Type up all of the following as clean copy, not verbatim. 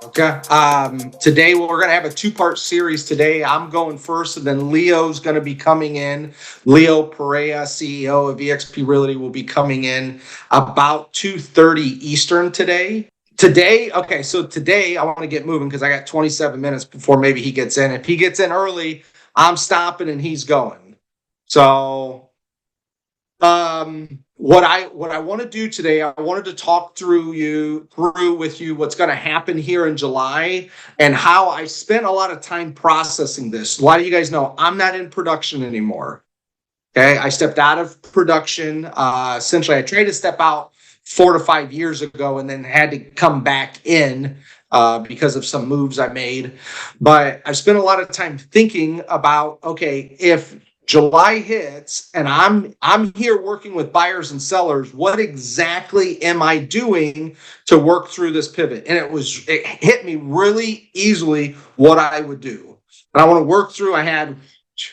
Okay. Today we're going to have a two-part series today. I'm going first, and then Leo's going to be coming in. Leo Pareja, CEO of eXp Realty, will be coming in about 2:30 Eastern today. Today I want to get moving because I got 27 minutes before maybe he gets in. If he gets in early, I'm stopping and he's going. So what I want to do today, I wanted to talk through with you what's going to happen here in July and how I spent a lot of time processing this. A lot of you guys know I'm not in production anymore. Okay, I stepped out of production. Essentially, I tried to step out 4 to 5 years ago and then had to come back in because of some moves I made. But I spent a lot of time thinking about, okay, if July hits and I'm here working with buyers and sellers, what exactly am I doing to work through this pivot? And it hit me really easily what I would do. And I want to work through. I had 2,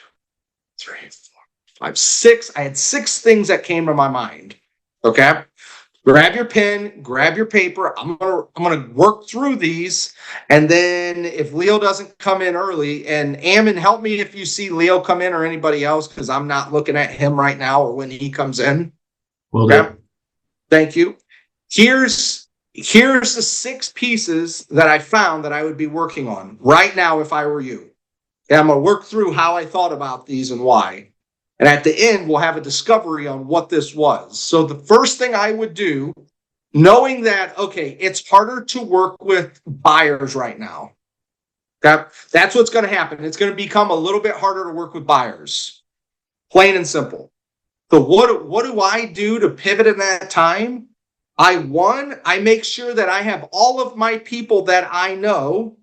3, 4, 5, 6. I had 6 things that came to my mind. Okay. Grab your pen, grab your paper. I'm gonna work through these, and then if Leo doesn't come in early, and Ammon, help me if you see Leo come in or anybody else, because I'm not looking at him right now or when he comes in. Will do. Okay. Thank you. Here's the 6 pieces that I found that I would be working on right now if I were you. And I'm gonna work through how I thought about these and why. And at the end, we'll have a discovery on what this was. So the first thing I would do, knowing that, okay, it's harder to work with buyers right now. That's what's going to happen. It's going to become a little bit harder to work with buyers. Plain and simple. So what do I do to pivot in that time? I make sure that I have all of my people that I know,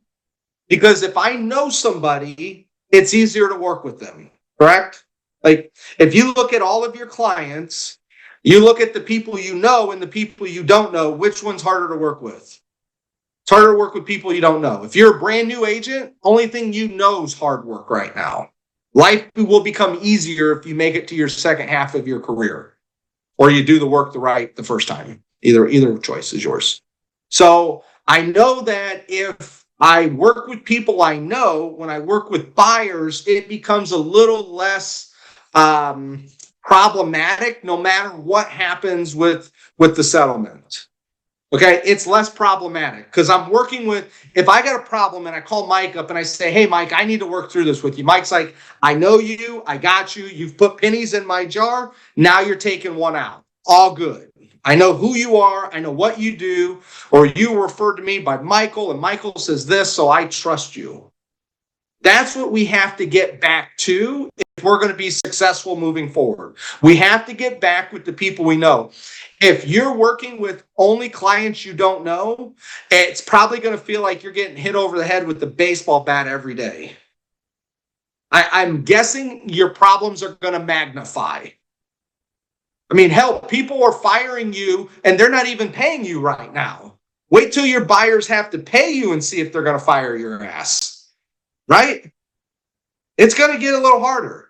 because if I know somebody, it's easier to work with them, correct? Like, if you look at all of your clients, you look at the people you know and the people you don't know, which one's harder to work with? It's harder to work with people you don't know. If you're a brand new agent, only thing you know is hard work right now. Life will become easier if you make it to your second half of your career, or you do the work the first time. Either choice is yours. So I know that if I work with people I know, when I work with buyers, it becomes a little less problematic no matter what happens with the settlement. Okay, it's less problematic because I'm working with, if I got a problem and I call Mike up and I say, hey, Mike, I need to work through this with you. Mike's like, I know you, I got you, you've put pennies in my jar, now you're taking one out. All good. I know who you are, I know what you do, or you referred to me by Michael and Michael says this, so I trust you. That's what we have to get back to if we're going to be successful moving forward. We have to get back with the people we know. If you're working with only clients you don't know, it's probably going to feel like you're getting hit over the head with the baseball bat every day. I'm guessing your problems are going to magnify. I mean, hell, people are firing you and they're not even paying you right now. Wait till your buyers have to pay you and see if they're going to fire your ass. Right? It's going to get a little harder.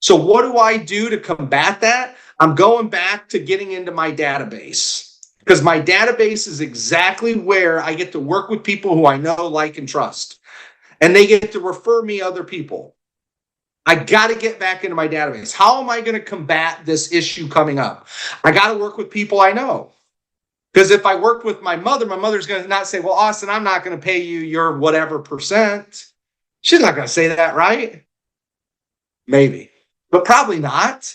So what do I do to combat that? I'm going back to getting into my database, because my database is exactly where I get to work with people who I know, like, and trust. And they get to refer me other people. I got to get back into my database. How am I going to combat this issue coming up? I got to work with people I know. Because if I worked with my mother's going to not say, well, Austin, I'm not going to pay you your whatever percent. She's not going to say that, right? Maybe, but probably not.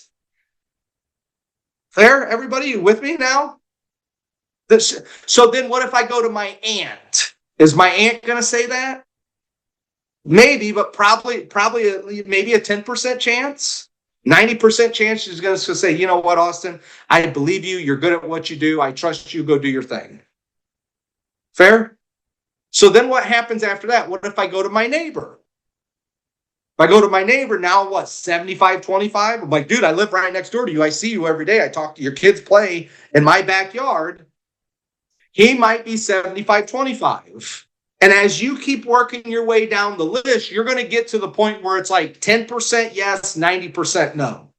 Fair? Everybody, you with me now? So then what if I go to my aunt? Is my aunt going to say that? Maybe, but probably maybe a 10% chance. 90% chance she's going to say, you know what, Austin, I believe you. You're good at what you do. I trust you. Go do your thing. Fair? So then what happens after that? What if I go to my neighbor? If I go to my neighbor, now what, 75-25? I'm like, dude, I live right next door to you. I see you every day. I talk to your kids play in my backyard. He might be 75-25. And as you keep working your way down the list, you're going to get to the point where it's like 10% yes, 90% no.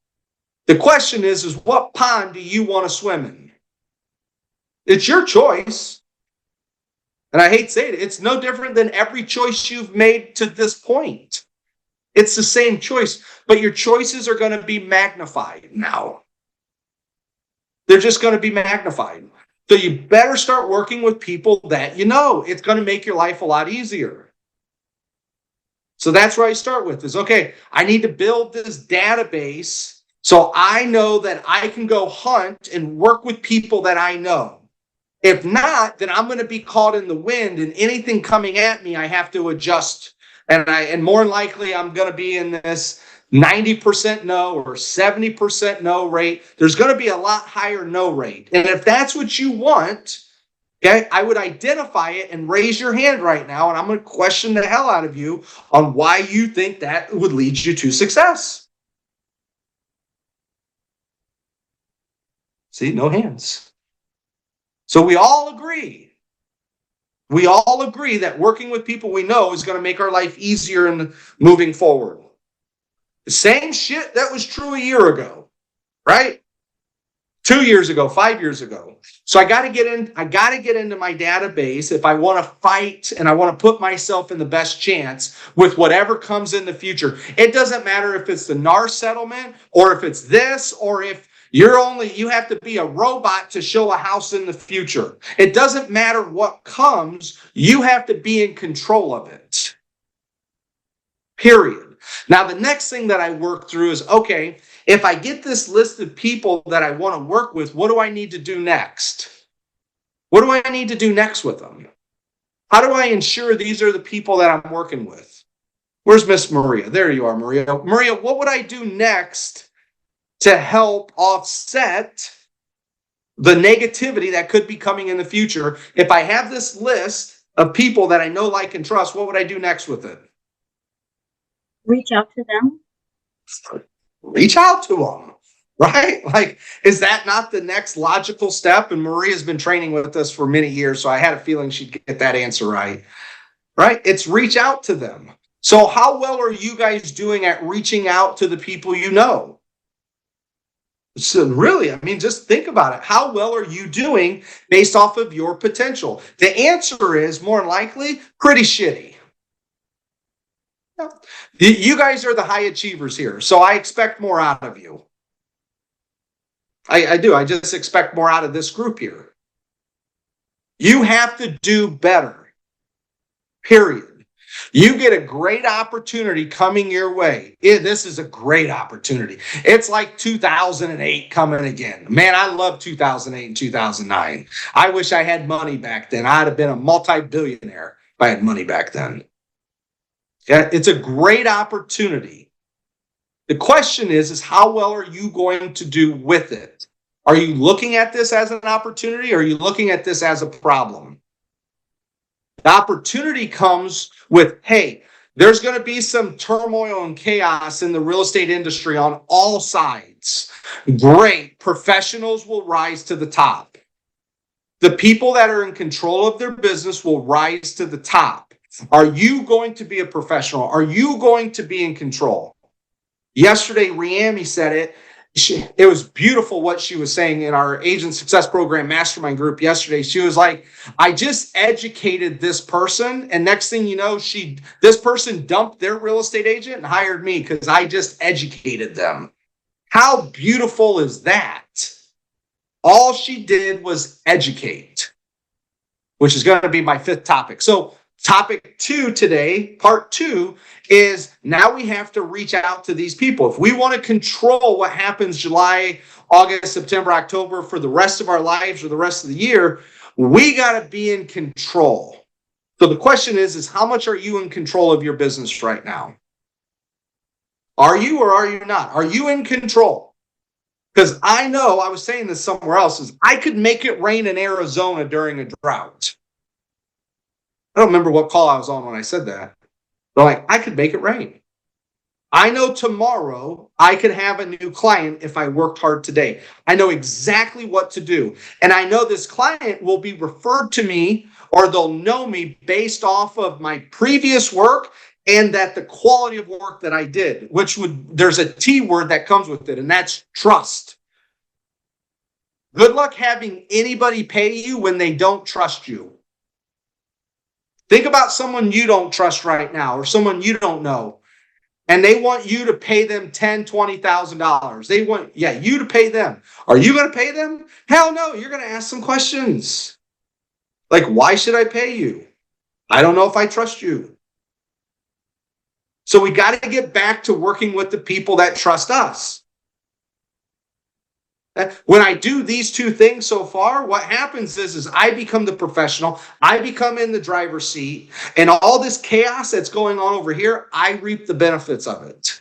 The question is what pond do you want to swim in? It's your choice. And I hate saying it, it's no different than every choice you've made to this point. It's the same choice, but your choices are going to be magnified now. They're just going to be magnified. So you better start working with people that you know. It's going to make your life a lot easier. So that's where I start with is, okay, I need to build this database so I know that I can go hunt and work with people that I know. If not, then I'm going to be caught in the wind, and anything coming at me, I have to adjust. And more than likely, I'm going to be in this 90% no or 70% no rate. There's going to be a lot higher no rate. And if that's what you want, okay, I would identify it and raise your hand right now, and I'm going to question the hell out of you on why you think that would lead you to success. See, no hands. So we all agree. We all agree that working with people we know is going to make our life easier and moving forward. The same shit that was true a year ago, right? 2 years ago, 5 years ago. So I got to get into my database if I want to fight and I want to put myself in the best chance with whatever comes in the future. It doesn't matter if it's the NAR settlement or if it's this or if you have to be a robot to show a house in the future. It doesn't matter what comes. You have to be in control of it. Period. Now, the next thing that I work through is, okay, if I get this list of people that I want to work with, what do I need to do next? What do I need to do next with them? How do I ensure these are the people that I'm working with? Where's Miss Maria? There you are, Maria. Maria, what would I do next to help offset the negativity that could be coming in the future? If I have this list of people that I know, like, and trust, what would I do next with it? Reach out to them. Reach out to them, right? Like, is that not the next logical step? And Maria's been training with us for many years, so I had a feeling she'd get that answer right. Right? It's reach out to them. So how well are you guys doing at reaching out to the people you know? So really, I mean, just think about it. How well are you doing based off of your potential? The answer is more likely pretty shitty. You guys are the high achievers here, so I expect more out of you. I do. I just expect more out of this group here. You have to do better. Period. You get a great opportunity coming your way. This is a great opportunity. It's like 2008 coming again. Man, I love 2008 and 2009. I wish I had money back then. I'd have been a multi-billionaire if I had money back then. Yeah, it's a great opportunity. The question is how well are you going to do with it? Are you looking at this as an opportunity or are you looking at this as a problem? The opportunity comes with, hey, there's going to be some turmoil and chaos in the real estate industry on all sides. Great. Professionals will rise to the top. The people that are in control of their business will rise to the top. Are you going to be a professional? Are you going to be in control? Yesterday, Riami said it. It was beautiful what she was saying in our Agent Success Program Mastermind group yesterday. She was like, I just educated this person, and next thing you know, this person dumped their real estate agent and hired me because I just educated them. How beautiful is that? All she did was educate, which is going to be my fifth topic. So topic 2 today, part 2, is now we have to reach out to these people. If we want to control what happens July, August, September, October for the rest of our lives or the rest of the year, we got to be in control. So the question is how much are you in control of your business right now? Are you or are you not? Are you in control? Because I know, I was saying this somewhere else, is I could make it rain in Arizona during a drought. I don't remember what call I was on when I said that. But like, I could make it rain. I know tomorrow I could have a new client if I worked hard today. I know exactly what to do. And I know this client will be referred to me or they'll know me based off of my previous work and that the quality of work that I did, there's a T word that comes with it, and that's trust. Good luck having anybody pay you when they don't trust you. Think about someone you don't trust right now or someone you don't know. And they want you to pay them $10,000, $20,000. They want, you to pay them. Are you going to pay them? Hell no. You're going to ask some questions. Like, why should I pay you? I don't know if I trust you. So we got to get back to working with the people that trust us. When I do these two things so far, what happens is I become the professional. I become in the driver's seat. And all this chaos that's going on over here, I reap the benefits of it.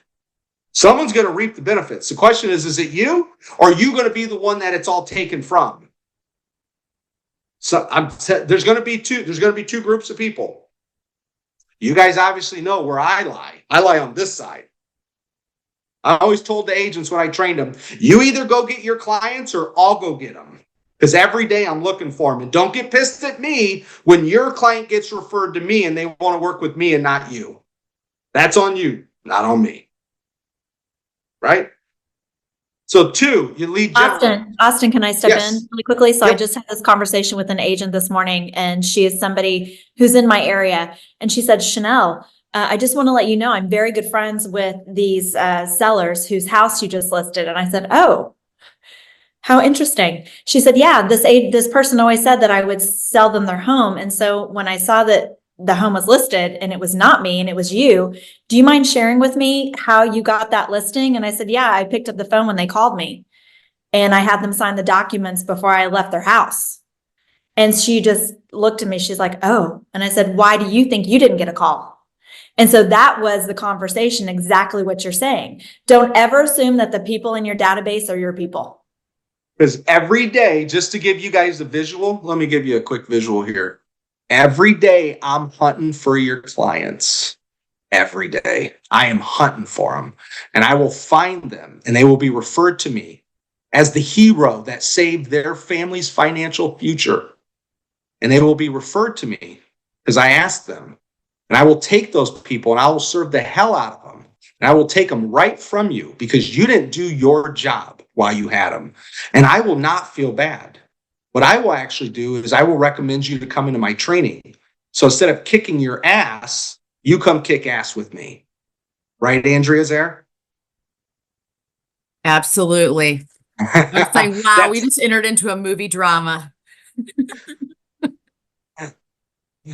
Someone's going to reap the benefits. The question is it you? Or are you going to be the one that it's all taken from? So there's going to be two groups of people. You guys obviously know where I lie. I lie on this side. I always told the agents when I trained them, you either go get your clients or I'll go get them. Because every day I'm looking for them. And don't get pissed at me when your client gets referred to me and they want to work with me and not you. That's on you, not on me. Right? So 2, you lead generation. Austin, can I step in really quickly? So Yep. I just had this conversation with an agent this morning, and she is somebody who's in my area. And she said, Chanel, I just want to let you know, I'm very good friends with these sellers whose house you just listed. And I said, oh, how interesting. She said, yeah, this person always said that I would sell them their home. And so when I saw that the home was listed and it was not me and it was you, do you mind sharing with me how you got that listing? And I said, yeah, I picked up the phone when they called me and I had them sign the documents before I left their house. And she just looked at me. She's like, oh, and I said, why do you think you didn't get a call? And so that was the conversation, exactly what you're saying. Don't ever assume that the people in your database are your people. Because every day, just to give you guys a visual, let me give you a quick visual here. Every day I'm hunting for your clients. Every day I am hunting for them, and I will find them and they will be referred to me as the hero that saved their family's financial future. And they will be referred to me because I asked them, and I will take those people and I will serve the hell out of them. And I will take them right from you because you didn't do your job while you had them. And I will not feel bad. What I will actually do is I will recommend you to come into my training. So instead of kicking your ass, you come kick ass with me. Right, Andrea's there? Absolutely. I was like, wow, we just entered into a movie drama.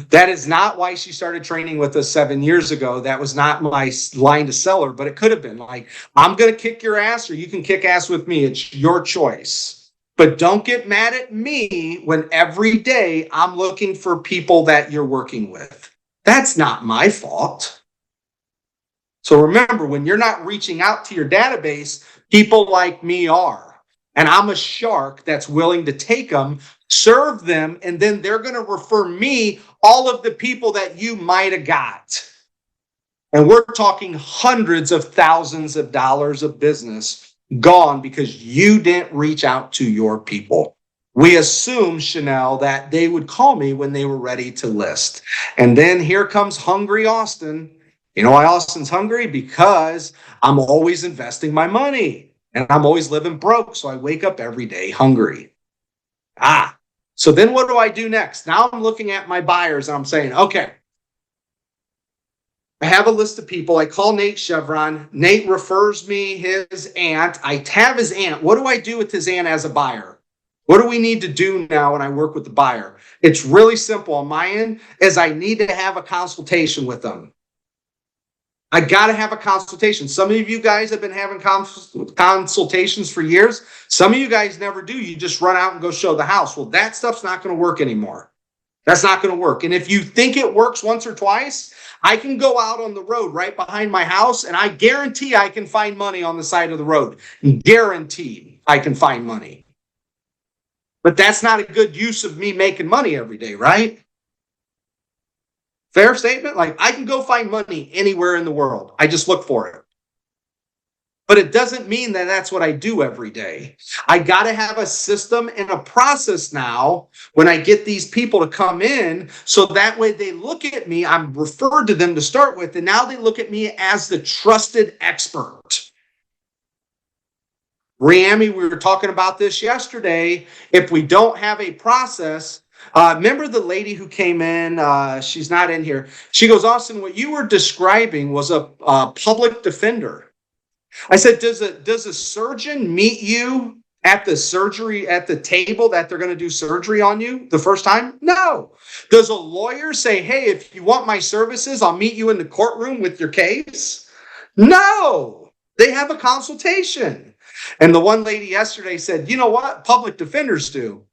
That is not why she started training with us 7 years ago. That was not my line to sell her, but it could have been like, I'm going to kick your ass or you can kick ass with me. It's your choice. But don't get mad at me when every day I'm looking for people that you're working with. That's not my fault. So remember, when you're not reaching out to your database, people like me are. And I'm a shark that's willing to take them, serve them, and then they're going to refer me all of the people that you might have got. And we're talking hundreds of thousands of dollars of business gone because you didn't reach out to your people. We assumed, Chanel, that they would call me when they were ready to list. And then here comes hungry Austin. You know why Austin's hungry? Because I'm always investing my money and I'm always living broke. So I wake up every day hungry. So then what do I do next? Now I'm looking at my buyers and I'm saying, okay, I have a list of people. I call Nate Cheviron. Nate refers me his aunt. I have his aunt. What do I do with his aunt as a buyer? What do we need to do now when I work with the buyer? It's really simple on my end, is I need to have a consultation with them. I got to have a consultation. Some of you guys have been having consultations for years. Some of you guys never do. You just run out and go show the house. Well, that stuff's not going to work anymore. That's not going to work. And if you think it works once or twice, I can go out on the road right behind my house and I guarantee I can find money on the side of the road. Guaranteed I can find money. But that's not a good use of me making money every day, right? Fair statement? Like, I can go find money anywhere in the world. I just look for it. But it doesn't mean that that's what I do every day. I got to have a system and a process now when I get these people to come in, so that way they look at me, I'm referred to them to start with, and now they look at me as the trusted expert. Riami, we were talking about this yesterday. If we don't have a process, Remember the lady who came in? She's not in here. She goes, Austin, what you were describing was a public defender. I said, does a surgeon meet you at the surgery, at the table that they're going to do surgery on you the first time? No. Does a lawyer say, hey, if you want my services, I'll meet you in the courtroom with your case? No. They have a consultation. And the one lady yesterday said, you know what? Public defenders do.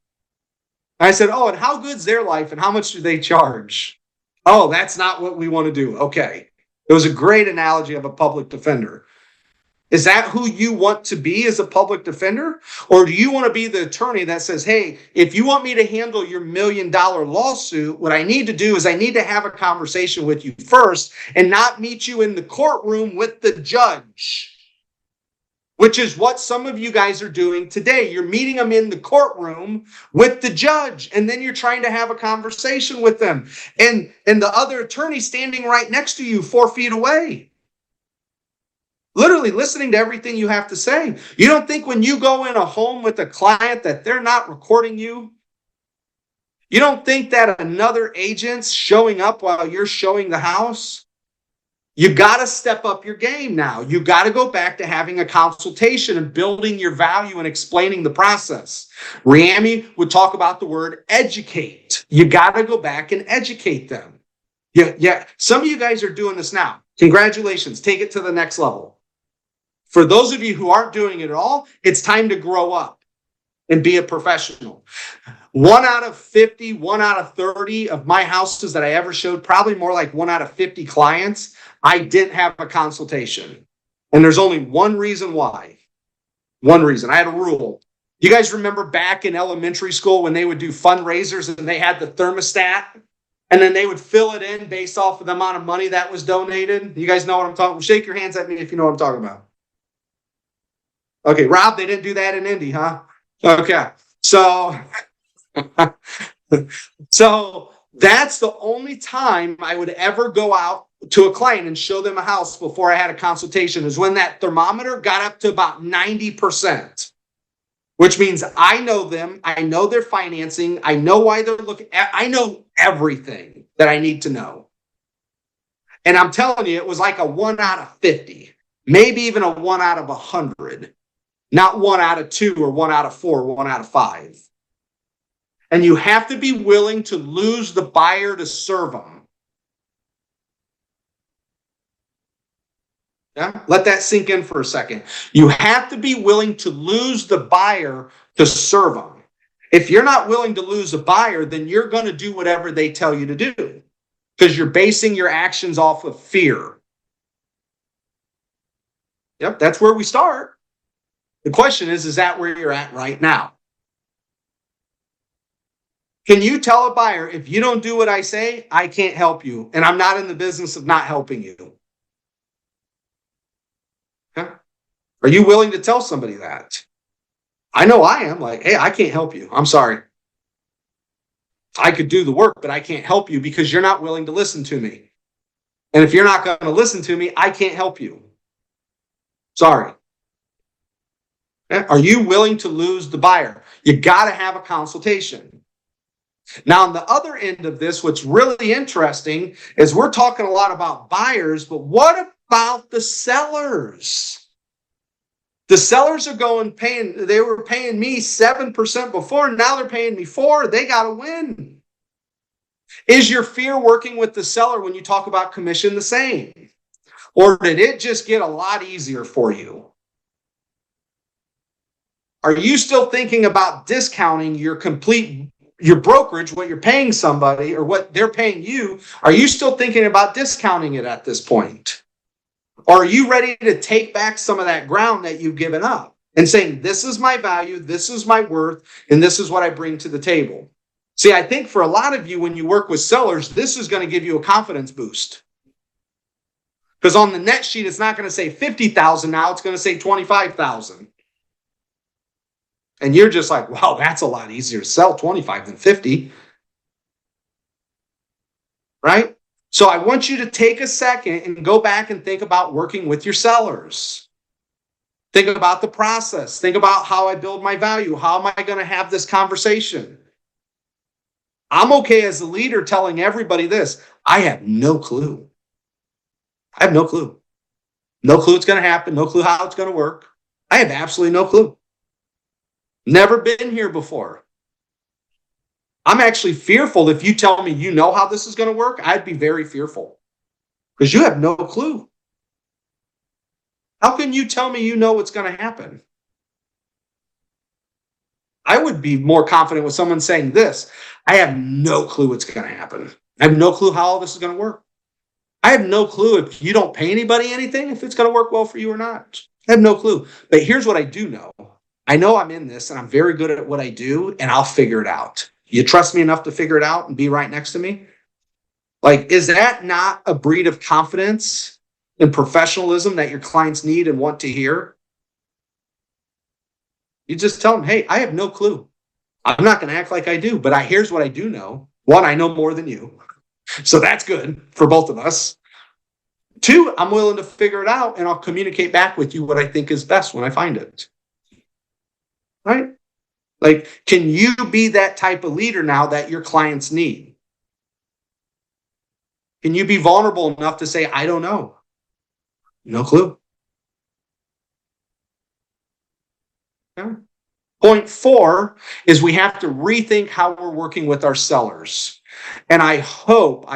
I said, oh, and how good's their life and how much do they charge? Oh, that's not what we want to do. Okay. It was a great analogy of a public defender. Is that who you want to be as a public defender? Or do you want to be the attorney that says, hey, if you want me to handle your $1 million lawsuit, what I need to do is I need to have a conversation with you first and not meet you in the courtroom with the judge. Which is what some of you guys are doing today. You're meeting them in the courtroom with the judge, and then you're trying to have a conversation with them. And the other attorney standing right next to you 4 feet away. Literally listening to everything you have to say. You don't think when you go in a home with a client that they're not recording you? You don't think that another agent's showing up while you're showing the house? You got to step up your game now. You got to go back to having a consultation and building your value and explaining the process. Riami would talk about the word educate. You got to go back and educate them. Yeah. Some of you guys are doing this now. Congratulations. Take it to the next level. For those of you who aren't doing it at all, it's time to grow up and be a professional. 1 out of 50, 1 out of 30 of my houses that I ever showed, probably more like 1 out of 50 clients, I didn't have a consultation. And there's only one reason why. One reason. I had a rule. You guys remember back in elementary school when they would do fundraisers and they had the thermostat? And then they would fill it in based off of the amount of money that was donated? You guys know what I'm talking about? Shake your hands at me if you know what I'm talking about. Okay, Rob, they didn't do that in Indy, huh? Okay, so that's the only time I would ever go out to a client and show them a house before I had a consultation is when that thermometer got up to about 90%, which means I know them, I know their financing, I know why they're looking, I know everything that I need to know. And I'm telling you, it was like a 1 out of 50, maybe even a 1 out of 100. Not 1 out of 2 or 1 out of 4 or 1 out of 5. And you have to be willing to lose the buyer to serve them. Yeah, let that sink in for a second. You have to be willing to lose the buyer to serve them. If you're not willing to lose a buyer, then you're going to do whatever they tell you to do because you're basing your actions off of fear. Yep, that's where we start. The question is that where you're at right now? Can you tell a buyer, if you don't do what I say, I can't help you, and I'm not in the business of not helping you? Okay. Are you willing to tell somebody that? I know I am. Like, hey, I can't help you. I'm sorry. I could do the work, but I can't help you because you're not willing to listen to me. And if you're not going to listen to me, I can't help you. Sorry. Are you willing to lose the buyer? You got to have a consultation. Now, on the other end of this, what's really interesting is we're talking a lot about buyers, but what about the sellers? The sellers are they were paying me 7% before, now they're paying me 4%. They got to win. Is your fear working with the seller when you talk about commission the same? Or did it just get a lot easier for you? Are you still thinking about discounting your brokerage, what you're paying somebody or what they're paying you? Are you still thinking about discounting it at this point? Or are you ready to take back some of that ground that you've given up and saying, this is my value, this is my worth, and this is what I bring to the table? See, I think for a lot of you, when you work with sellers, this is going to give you a confidence boost. Because on the net sheet, it's not going to say 50,000 now, it's going to say 25,000. And you're just like, wow, that's a lot easier to sell 25 than 50. Right? So I want you to take a second and go back and think about working with your sellers. Think about the process. Think about how I build my value. How am I going to have this conversation? I'm okay as a leader telling everybody this. I have no clue. I have no clue. No clue what's going to happen. No clue how it's going to work. I have absolutely no clue. Never been here before. I'm actually fearful if you tell me you know how this is going to work. I'd be very fearful because you have no clue. How can you tell me you know what's going to happen? I would be more confident with someone saying this. I have no clue what's going to happen. I have no clue how all this is going to work. I have no clue if you don't pay anybody anything, if it's going to work well for you or not. I have no clue. But here's what I do know. I know I'm in this and I'm very good at what I do and I'll figure it out. You trust me enough to figure it out and be right next to me? Like, is that not a breed of confidence and professionalism that your clients need and want to hear? You just tell them, hey, I have no clue. I'm not going to act like I do, but here's what I do know. One, I know more than you. So that's good for both of us. Two, I'm willing to figure it out and I'll communicate back with you what I think is best when I find it. Right? Like, can you be that type of leader now that your clients need? Can you be vulnerable enough to say, I don't know? No clue. Yeah. Point 4 is we have to rethink how we're working with our sellers. And I hope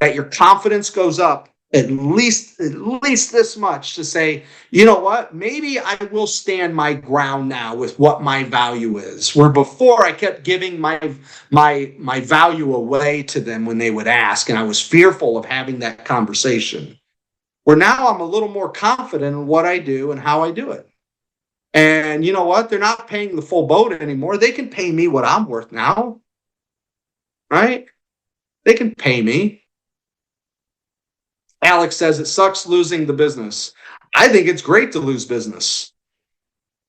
that your confidence goes up at least this much to say, you know what, maybe I will stand my ground now with what my value is. Where before I kept giving my value away to them when they would ask, and I was fearful of having that conversation. Where now I'm a little more confident in what I do and how I do it. And you know what? They're not paying the full boat anymore. They can pay me what I'm worth now. Right? They can pay me. Alex says it sucks losing the business. I think it's great to lose business.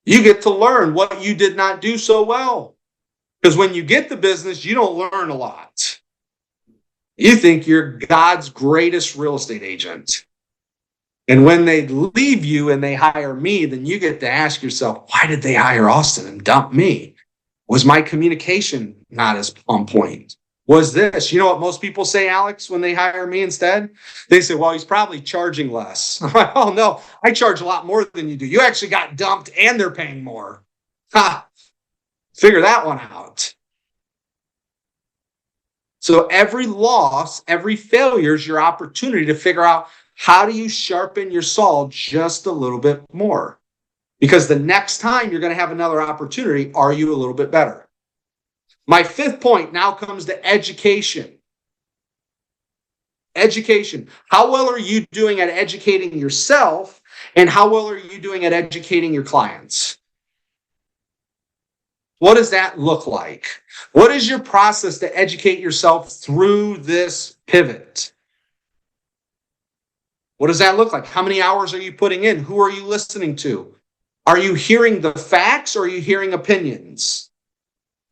You get to learn what you did not do so well. Because when you get the business, you don't learn a lot. You think you're God's greatest real estate agent. And when they leave you and they hire me, then you get to ask yourself, why did they hire Austin and dump me? Was my communication not as on point? Was this? You know what most people say, Alex, when they hire me instead? They say, well, he's probably charging less. I'm like, oh, no, I charge a lot more than you do. You actually got dumped and they're paying more. Ha! Figure that one out. So every loss, every failure is your opportunity to figure out how do you sharpen your saw just a little bit more? Because the next time you're going to have another opportunity, are you a little bit better? My 5th point now comes to education. Education. How well are you doing at educating yourself? And how well are you doing at educating your clients? What does that look like? What is your process to educate yourself through this pivot? What does that look like? How many hours are you putting in? Who are you listening to? Are you hearing the facts or are you hearing opinions?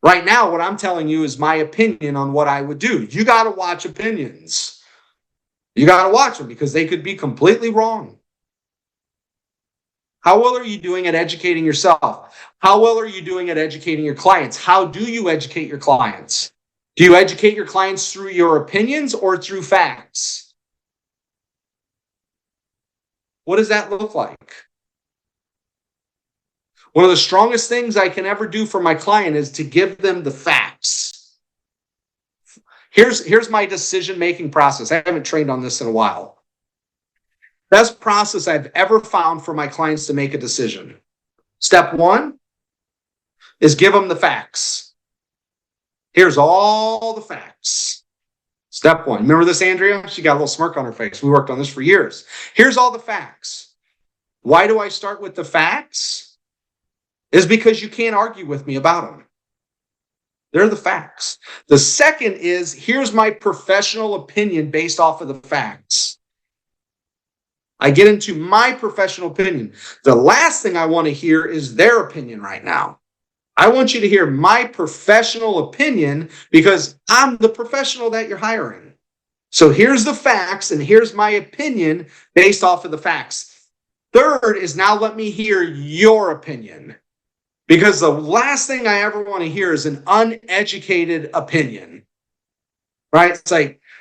Right now, what I'm telling you is my opinion on what I would do. You got to watch opinions. You got to watch them because they could be completely wrong. How well are you doing at educating yourself? How well are you doing at educating your clients? How do you educate your clients? Do you educate your clients through your opinions or through facts? What does that look like? One of the strongest things I can ever do for my client is to give them the facts. Here's my decision-making process. I haven't trained on this in a while. Best process I've ever found for my clients to make a decision. Step 1 is give them the facts. Here's all the facts. Step 1. Remember this, Andrea? She got a little smirk on her face. We worked on this for years. Here's all the facts. Why do I start with the facts? Is because you can't argue with me about them. They're the facts. The second is, here's my professional opinion based off of the facts. I get into my professional opinion. The last thing I want to hear is their opinion right now. I want you to hear my professional opinion because I'm the professional that you're hiring. So here's the facts and here's my opinion based off of the facts. Third is now let me hear your opinion. Because the last thing I ever want to hear is an uneducated opinion, right?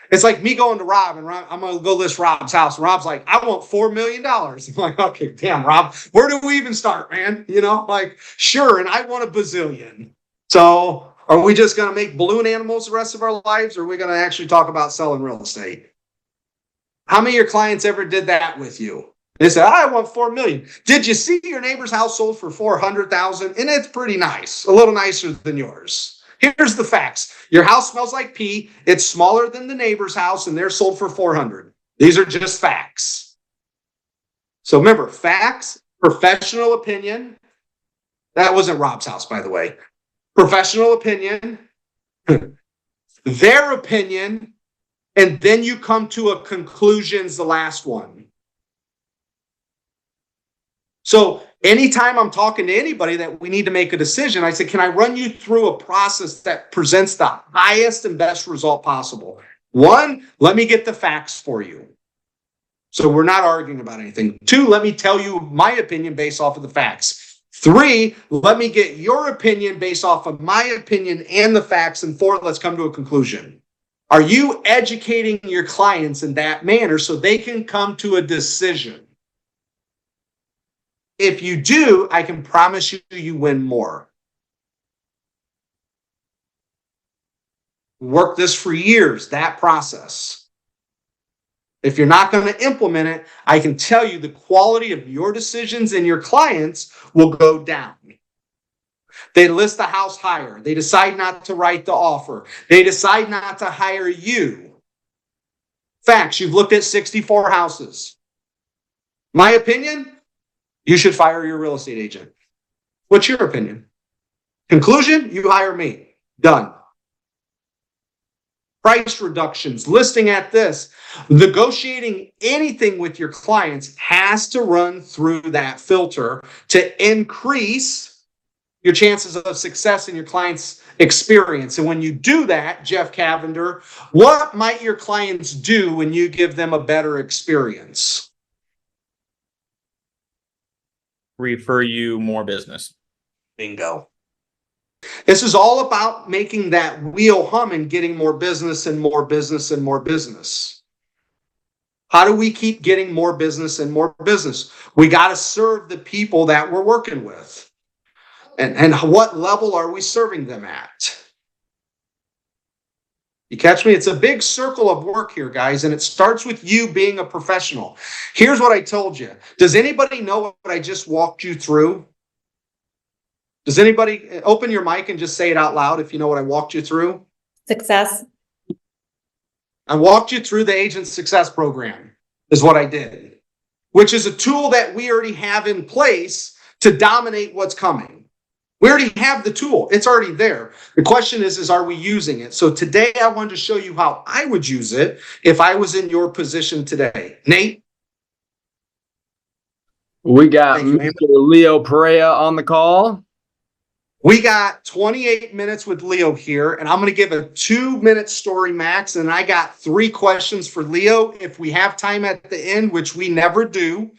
It's like me going to Rob, and Rob, I'm going to go list Rob's house. And Rob's like, I want $4 million. I'm like, okay, damn, Rob, where do we even start, man? You know, like, sure. And I want a bazillion. So are we just going to make balloon animals the rest of our lives? Or are we going to actually talk about selling real estate? How many of your clients ever did that with you? They said, I want 4 million. Did you see your neighbor's house sold for 400,000? And it's pretty nice, a little nicer than yours. Here's the facts. Your house smells like pee. It's smaller than the neighbor's house, and they're sold for 400. These are just facts. So remember, facts, professional opinion. That wasn't Rob's house, by the way. Professional opinion, their opinion, and then you come to a conclusion's the last one. So anytime I'm talking to anybody that we need to make a decision, I say, can I run you through a process that presents the highest and best result possible? One, let me get the facts for you. So we're not arguing about anything. Two, let me tell you my opinion based off of the facts. Three, let me get your opinion based off of my opinion and the facts. And four, let's come to a conclusion. Are you educating your clients in that manner so they can come to a decision? If you do, I can promise you win more. Work this for years, that process. If you're not going to implement it, I can tell you the quality of your decisions and your clients will go down. They list the house higher. They decide not to write the offer. They decide not to hire you. Facts, you've looked at 64 houses. My opinion? You should fire your real estate agent. What's your opinion? Conclusion, you hire me. Done. Price reductions, listing at this. Negotiating anything with your clients has to run through that filter to increase your chances of success in your client's experience. And when you do that, Jeff Cavender, what might your clients do when you give them a better experience? Refer you more business. Bingo. This is all about making that wheel hum and getting more business and more business and more business. How do we keep getting more business and more business? We got to serve the people that we're working with. And what level are we serving them at? You catch me? It's a big circle of work here, guys, and it starts with you being a professional. Here's what I told you. Does anybody know what I just walked you through? Does anybody open your mic and just say it out loud if you know what I walked you through? Success. I walked you through the Agent Success Program is what I did, which is a tool that we already have in place to dominate what's coming. We already have the tool. It's already there. The question is are we using it? So today I wanted to show you how I would use it if I was in your position today. Nate? We got Thank you, Mr. Leo Pareja on the call. We got 28 minutes with Leo here, and I'm going to give a 2-minute story max, and I got 3 questions for Leo. If we have time at the end, which we never do,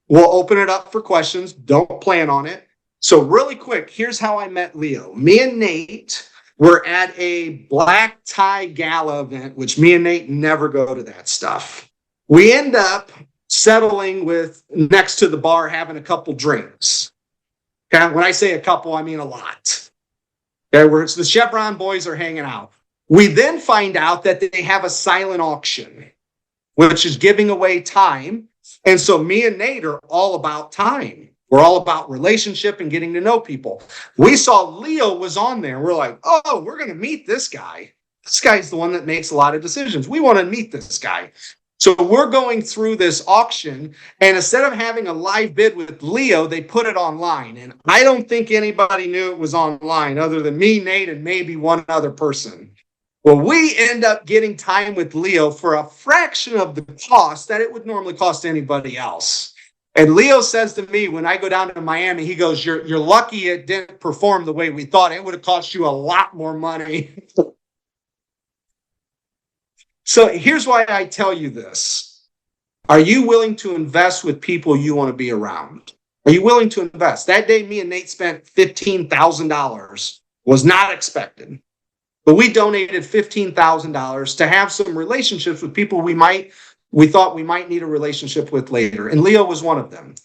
we'll open it up for questions. Don't plan on it. So really quick, here's how I met Leo. Me and Nate were at a black tie gala event, which me and Nate never go to that stuff. We end up settling with next to the bar, having a couple drinks. Okay, when I say a couple, I mean a lot. Okay, where it's the Cheviron boys are hanging out. We then find out that they have a silent auction, which is giving away time. And so me and Nate are all about time. We're all about relationship and getting to know people. We saw Leo was on there. We're like, oh, we're going to meet this guy. This guy's the one that makes a lot of decisions. We want to meet this guy. So we're going through this auction, and instead of having a live bid with Leo, they put it online. And I don't think anybody knew it was online other than me, Nate, and maybe one other person. Well, we end up getting time with Leo for a fraction of the cost that it would normally cost anybody else. And Leo says to me, when I go down to Miami, he goes, you're lucky it didn't perform the way we thought. It would have cost you a lot more money. So here's why I tell you this. Are you willing to invest with people you want to be around? Are you willing to invest? That day, me and Nate spent $15,000. Was not expected. But we donated $15,000 to have some relationships with people we thought we might need a relationship with later. And Leo was one of them.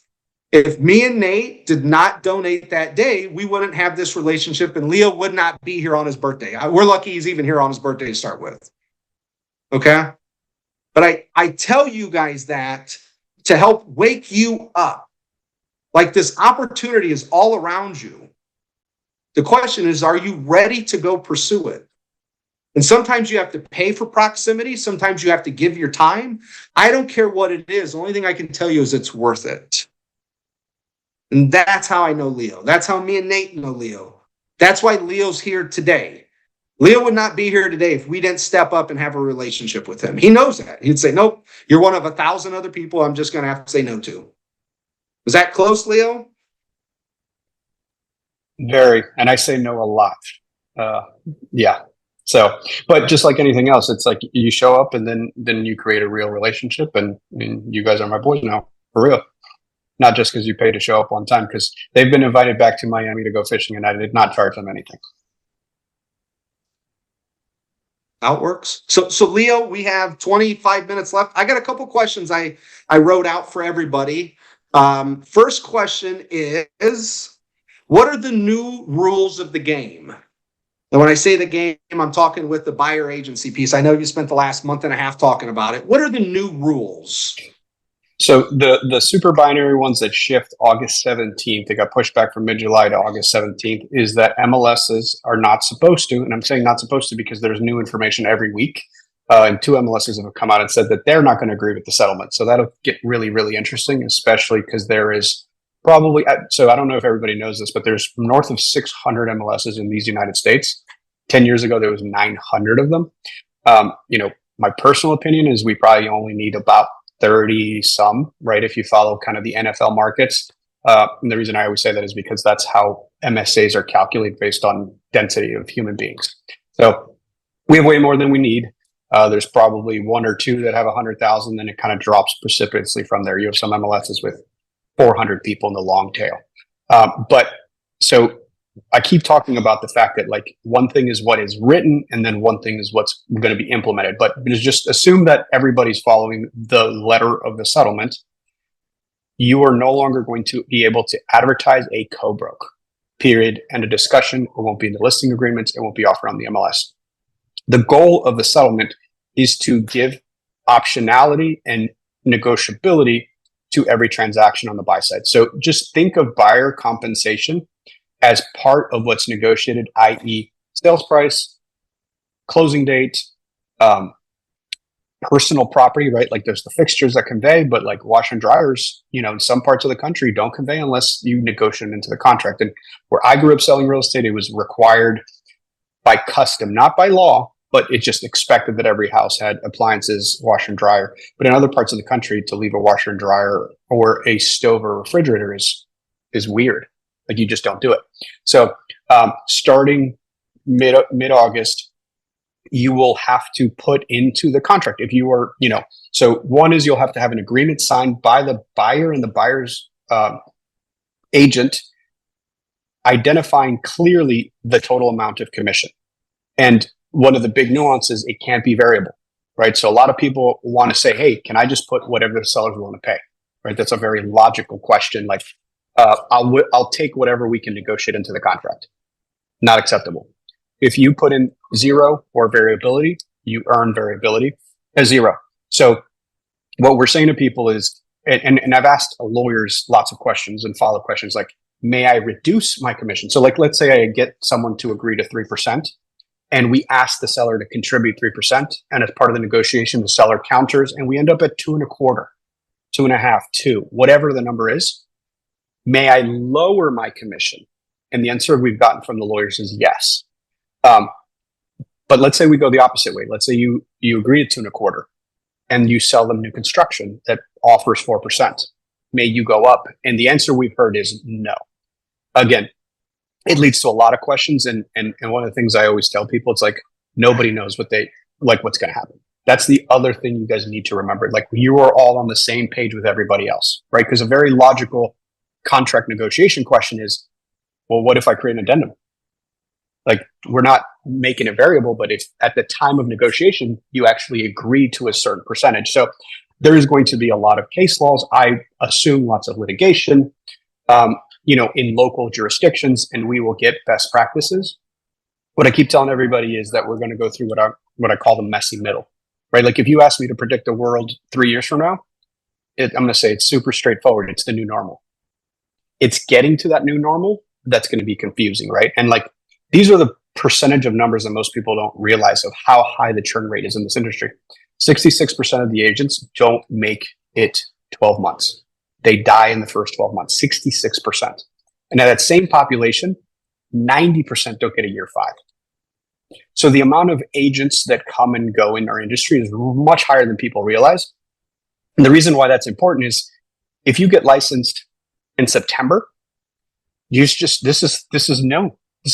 If me and Nate did not donate that day, we wouldn't have this relationship, and Leo would not be here on his birthday. We're lucky he's even here on his birthday to start with. Okay? But I tell you guys that to help wake you up. Like, this opportunity is all around you. The question is, are you ready to go pursue it? And sometimes you have to pay for proximity. Sometimes you have to give your time. I don't care what it is. The only thing I can tell you is it's worth it. And that's how I know Leo. That's how me and Nate know Leo. That's why Leo's here today. Leo would not be here today if we didn't step up and have a relationship with him. He knows that. He'd say, nope, you're one of 1,000 other people I'm just going to have to say no to. Was that close, Leo? Very. And I say no a lot. Yeah. So, but just like anything else, it's like you show up and then you create a real relationship, and you guys are my boys now, for real. Not just because you pay to show up on time, because they've been invited back to Miami to go fishing and I did not charge them anything. How it works. So Leo, we have 25 minutes left. I got a couple questions I wrote out for everybody. First question is, what are the new rules of the game? And when I say the game, I'm talking with the buyer agency piece. I know you spent the last month and a half talking about it. What are the new rules? So the super binary ones that shift August 17th, they got pushed back from mid-July to August 17th, is that MLSs are not supposed to, and I'm saying not supposed to because there's new information every week, and 2 MLSs have come out and said that they're not going to agree with the settlement. So that'll get really, really interesting, especially because there is probably, so I don't know if everybody knows this, but there's north of 600 MLSs in these United States. 10 years ago, there was 900 of them. My personal opinion is we probably only need about 30 some, right? If you follow kind of the NFL markets. And the reason I always say that is because that's how MSAs are calculated based on density of human beings. So we have way more than we need. There's probably 1 or 2 that have 100,000, then it kind of drops precipitously from there. You have some MLSs with 400 people in the long tail. But so I keep talking about the fact that, like, one thing is what is written and then one thing is what's going to be implemented. But just assume that everybody's following the letter of the settlement. You are no longer going to be able to advertise a co-broke, period. And a discussion. It won't be in the listing agreements. It won't be offered on the MLS. The goal of the settlement is to give optionality and negotiability to every transaction on the buy side. So just think of buyer compensation as part of what's negotiated, i.e. sales price, closing date, personal property, right? Like, there's the fixtures that convey, but like washer and dryers, in some parts of the country don't convey unless you negotiate into the contract. And where I grew up selling real estate, it was required by custom, not by law, but it just expected that every house had appliances, washer and dryer. But in other parts of the country, to leave a washer and dryer or a stove or refrigerator is weird. Like, you just don't do it. So starting mid-August, you will have to put into the contract. If you are, so one is you'll have to have an agreement signed by the buyer and the buyer's agent, identifying clearly the total amount of commission. And one of the big nuances, it can't be variable, right? So a lot of people want to say, hey, can I just put whatever the seller's willing to pay, right? That's a very logical question. Like, I'll take whatever we can negotiate into the contract. Not acceptable. If you put in 0 or variability, you earn variability as 0. So what we're saying to people is, and I've asked lawyers lots of questions and follow-up questions like, may I reduce my commission? So like, let's say I get someone to agree to 3%, and we ask the seller to contribute 3%. And as part of the negotiation, the seller counters, and we end up at 2.25, 2.5, 2, whatever the number is. May I lower my commission? And the answer we've gotten from the lawyers is yes. But let's say we go the opposite way. Let's say you agree to 2.25 and you sell them new construction that offers 4%. May you go up? And the answer we've heard is no. Again, it leads to a lot of questions. And one of the things I always tell people, it's like, nobody knows what's going to happen. That's the other thing you guys need to remember. Like, you are all on the same page with everybody else, right? Because a very logical contract negotiation question is, well, what if I create an addendum? Like, we're not making it variable, but if at the time of negotiation, you actually agree to a certain percentage. So there is going to be a lot of case laws. I assume lots of litigation, in local jurisdictions, and we will get best practices. What I keep telling everybody is that we're going to go through what I call the messy middle, right? Like, if you ask me to predict the world 3 years from now, I'm going to say it's super straightforward. It's the new normal. It's getting to that new normal that's going to be confusing, right? And like, these are the percentage of numbers that most people don't realize of how high the churn rate is in this industry. 66% of the agents don't make it 12 months. They die in the first 12 months, 66%. And at that same population, 90% don't get a year 5. So the amount of agents that come and go in our industry is much higher than people realize. And the reason why that's important is if you get licensed in September, this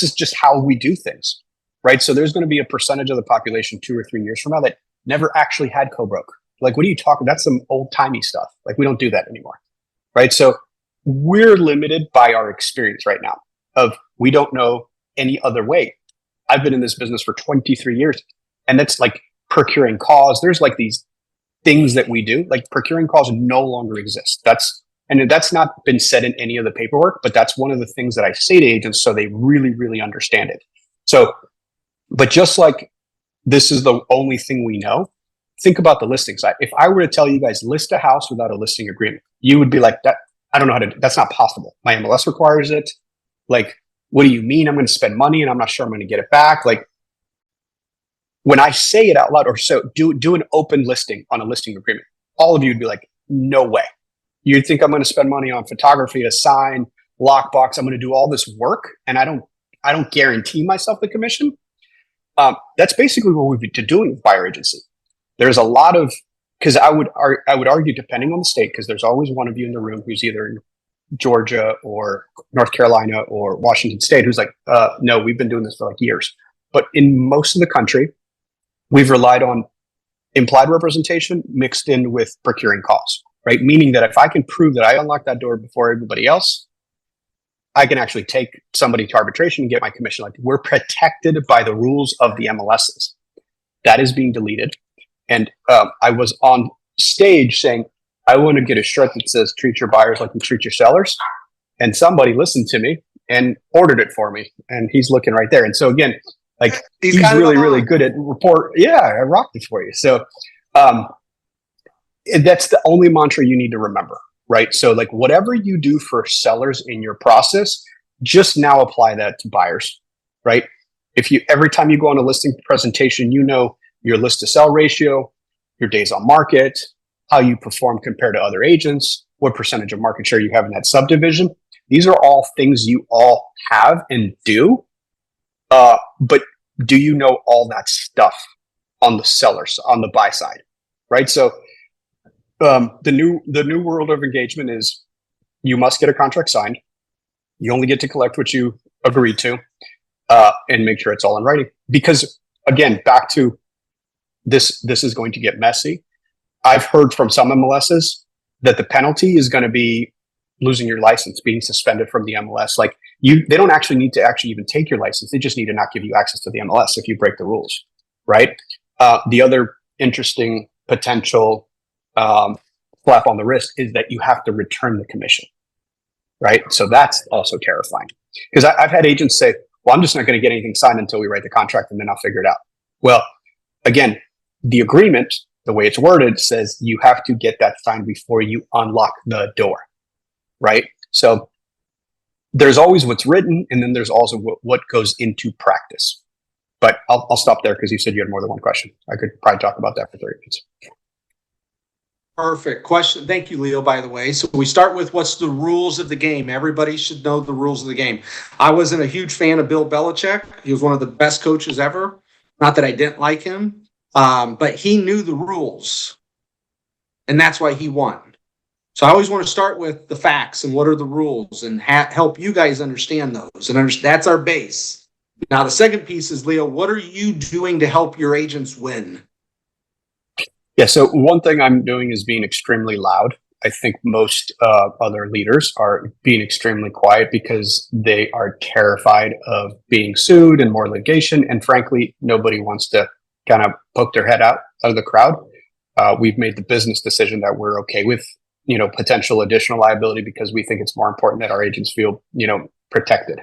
is just how we do things, right? So there's going to be a percentage of the population 2 or 3 years from now that never actually had co-broke. Like, what are you talking? That's some old timey stuff. Like, we don't do that anymore, right? So we're limited by our experience right now of we don't know any other way. I've been in this business for 23 years, and that's like procuring calls. There's like these things that we do, like procuring calls no longer exist. That's not been said in any of the paperwork, but that's one of the things that I say to agents so they really, really understand it. So, but just like this is the only thing we know, think about the listing side. If I were to tell you guys list a house without a listing agreement, you would be like, that I don't know how to, that's not possible. My MLS requires it. Like, what do you mean I'm going to spend money and I'm not sure I'm going to get it back? Like, when I say it out loud, or so do an open listing on a listing agreement, all of you would be like, no way. You'd think I'm going to spend money on photography, a sign, lockbox. I'm going to do all this work, and I don't guarantee myself the commission. That's basically what we've been doing with buyer agency. There's a lot of, because I would argue, depending on the state, because there's always one of you in the room who's either in Georgia or North Carolina or Washington State who's like, no, we've been doing this for like years. But in most of the country, we've relied on implied representation mixed in with procuring calls, right? Meaning that if I can prove that I unlocked that door before everybody else, I can actually take somebody to arbitration and get my commission. Like, we're protected by the rules of the MLSs. That is being deleted. And I was on stage saying, I want to get a shirt that says, treat your buyers like you treat your sellers. And somebody listened to me and ordered it for me. And he's looking right there. And so again, like, he's really, really good at report. Yeah, I rocked it for you. So that's the only mantra you need to remember, right? So like, whatever you do for sellers in your process, just now apply that to buyers, right? Every time you go on a listing presentation, you know your list to sell ratio, your days on market, how you perform compared to other agents, what percentage of market share you have in that subdivision. These are all things you all have and do. But do you know all that stuff on the sellers, on the buy side, right? So the new world of engagement is you must get a contract signed. You only get to collect what you agreed to, and make sure it's all in writing. Because again, back to this is going to get messy. I've heard from some MLSs that the penalty is going to be losing your license, being suspended from the MLS. Like, they don't actually need to even take your license. They just need to not give you access to the MLS if you break the rules, right? The other interesting potential slap on the wrist is that you have to return the commission, right? So that's also terrifying, because I've had agents say, well, I'm just not going to get anything signed until we write the contract and then I'll figure it out. Well, again, the agreement, the way it's worded, says you have to get that signed before you unlock the door, right? So there's always what's written, and then there's also what goes into practice. But I'll stop there because you said you had more than one question. I could probably talk about that for 30 minutes. Perfect question. Thank you, Leo, by the way. So we start with what's the rules of the game. Everybody should know the rules of the game. I wasn't a huge fan of Bill Belichick. He was one of the best coaches ever. Not that I didn't like him, but he knew the rules, and that's why he won. So I always want to start with the facts and what are the rules, and help you guys understand those. And that's our base. Now, the second piece is, Leo, what are you doing to help your agents win? Yeah, so one thing I'm doing is being extremely loud. I think most other leaders are being extremely quiet because they are terrified of being sued and more litigation. And frankly, nobody wants to kind of poke their head out of the crowd. We've made the business decision that we're okay with, potential additional liability because we think it's more important that our agents feel, protected.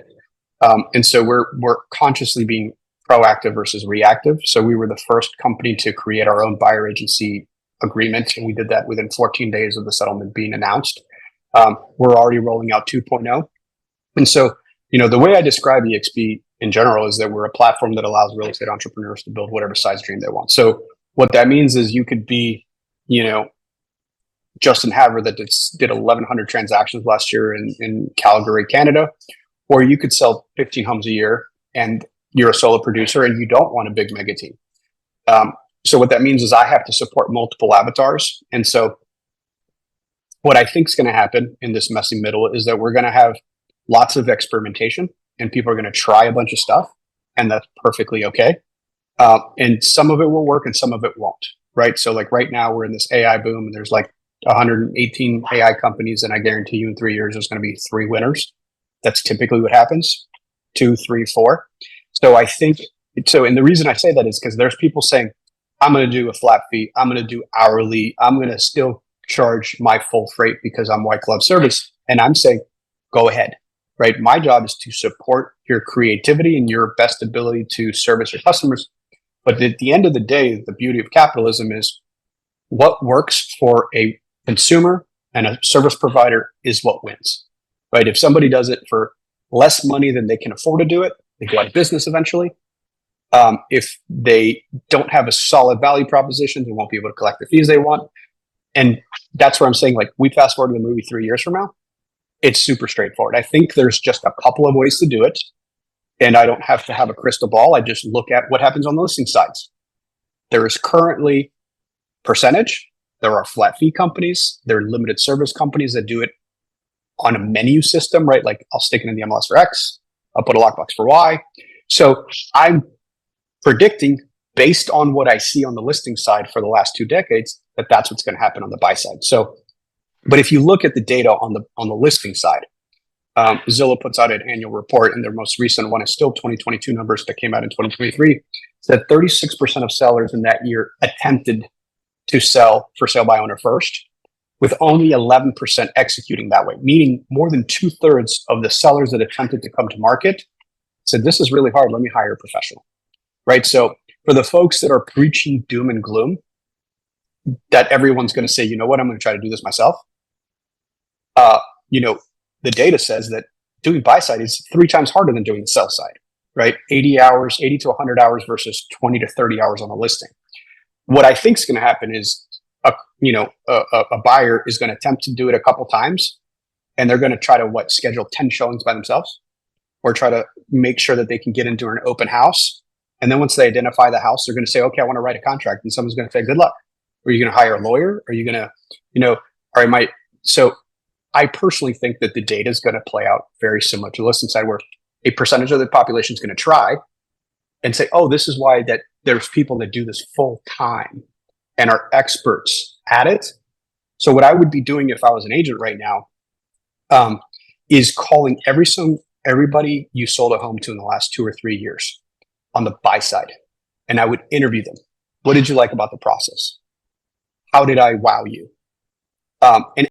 And so we're consciously being proactive versus reactive. So we were the first company to create our own buyer agency agreement, and we did that within 14 days of the settlement being announced. We're already rolling out 2.0. And so, the way I describe EXP in general is that we're a platform that allows real estate entrepreneurs to build whatever size dream they want. So what that means is you could be, Justin Haver that did 1,100 transactions last year in Calgary, Canada, or you could sell 15 homes a year and you're a solo producer and you don't want a big mega team. So what that means is I have to support multiple avatars. And so what I think is going to happen in this messy middle is that we're going to have lots of experimentation and people are going to try a bunch of stuff, and that's perfectly okay. And some of it will work and some of it won't, right? So like right now we're in this AI boom and there's like 118 AI companies, and I guarantee you in 3 years there's going to be 3 winners. That's typically what happens, 2, 3, 4. So I think, and the reason I say that is because there's people saying, I'm going to do a flat fee, I'm going to do hourly, I'm going to still charge my full freight because I'm white glove service. And I'm saying, go ahead, right? My job is to support your creativity and your best ability to service your customers. But at the end of the day, the beauty of capitalism is what works for a consumer and a service provider is what wins, right? If somebody does it for less money than they can afford to do it, they go out of business eventually. If they don't have a solid value proposition, they won't be able to collect the fees they want. And that's where I'm saying, like, we fast forward to the movie 3 years from now, it's super straightforward. I think there's just a couple of ways to do it. And I don't have to have a crystal ball. I just look at what happens on the listing sides. There is currently percentage. There are flat fee companies. There are limited service companies that do it on a menu system, right? Like I'll stick it in the MLS for X. I'll put a lockbox for Y. So I'm predicting based on what I see on the listing side for the last 2 decades, that that's what's going to happen on the buy side. So, but if you look at the data on the listing side, Zillow puts out an annual report, and their most recent one is still 2022 numbers that came out in 2023. Said 36% of sellers in that year attempted to sell for sale by owner first, with only 11% executing that way, meaning more than 2/3 of the sellers that attempted to come to market said, this is really hard, let me hire a professional, right? So for the folks that are preaching doom and gloom, that everyone's going to say, you know what, I'm going to try to do this myself. The data says that doing buy side is 3 times harder than doing the sell side, right? 80 to 100 hours versus 20 to 30 hours on a listing. What I think is going to happen is a buyer is going to attempt to do it a couple times, and they're going to try to schedule 10 showings by themselves, or try to make sure that they can get into an open house. And then once they identify the house, they're going to say, okay, I want to write a contract. And someone's going to say, good luck. Are you going to hire a lawyer? Are you going to, So I personally think that the data is going to play out very similar to the listing side, where a percentage of the population is going to try and say, oh, this is why that there's people that do this full time and are experts at it. So what I would be doing if I was an agent right now is calling everybody you sold a home to in the last 2 or 3 years on the buy side. And I would interview them. What did you like about the process? How did I wow you? And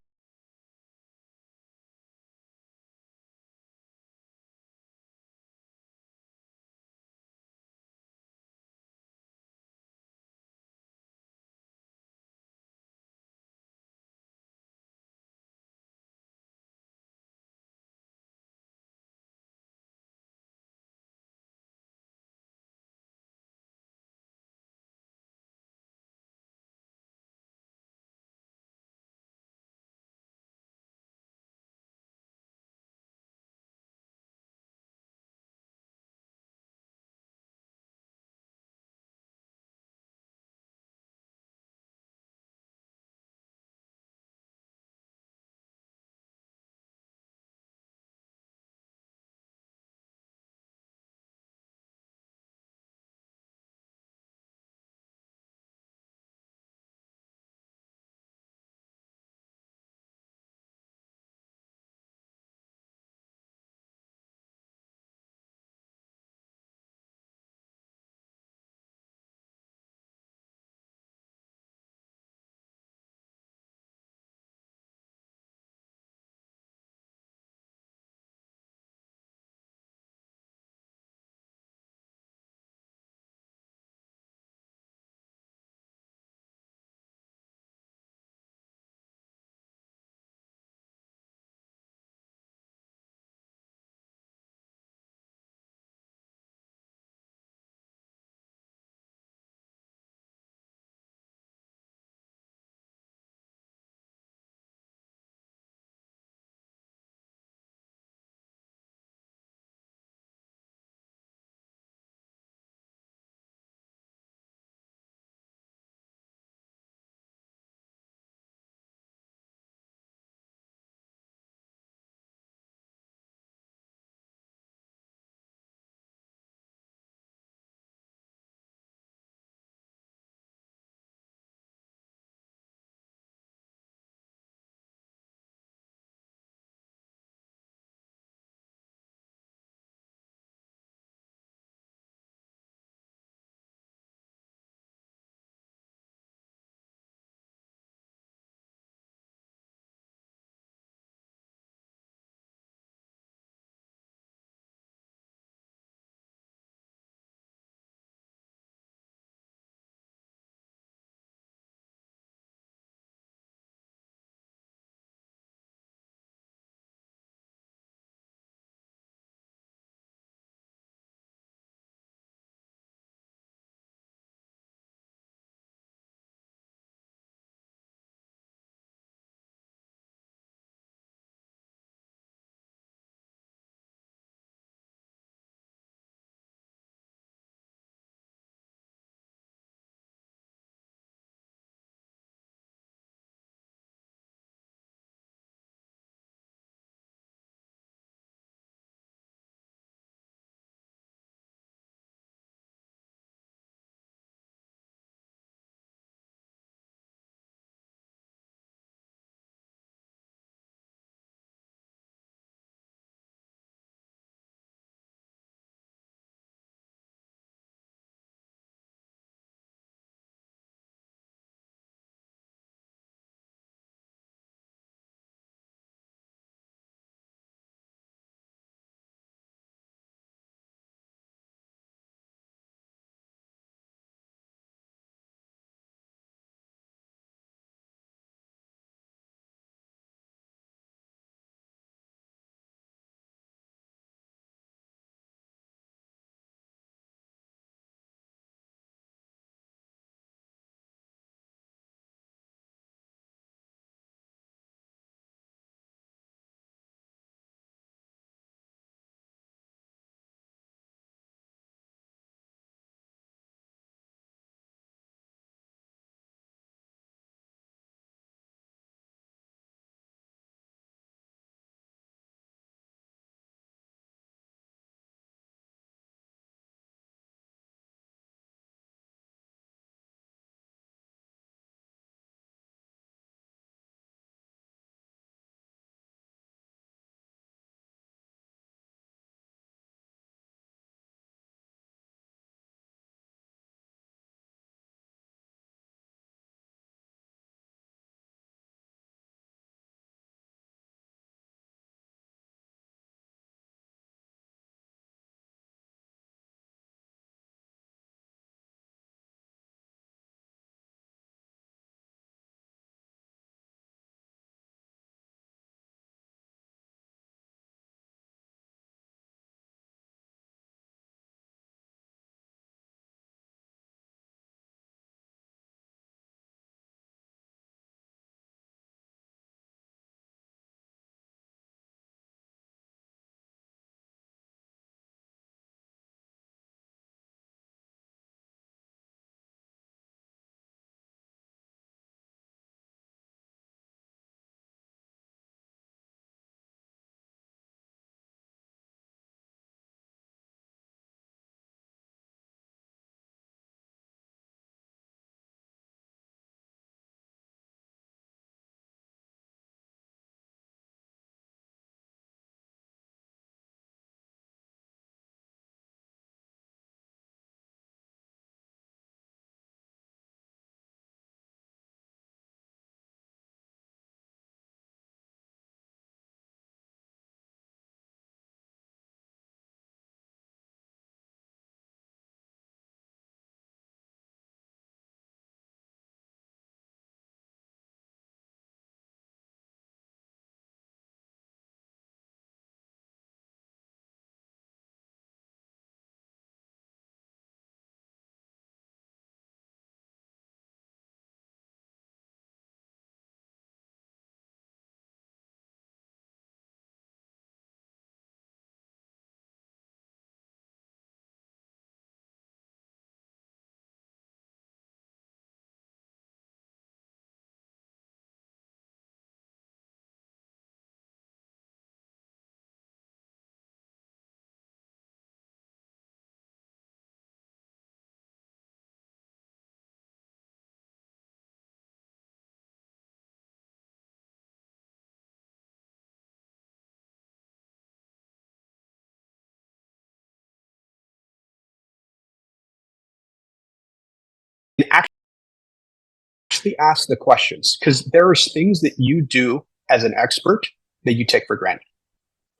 actually ask the questions, because there are things that you do as an expert that you take for granted.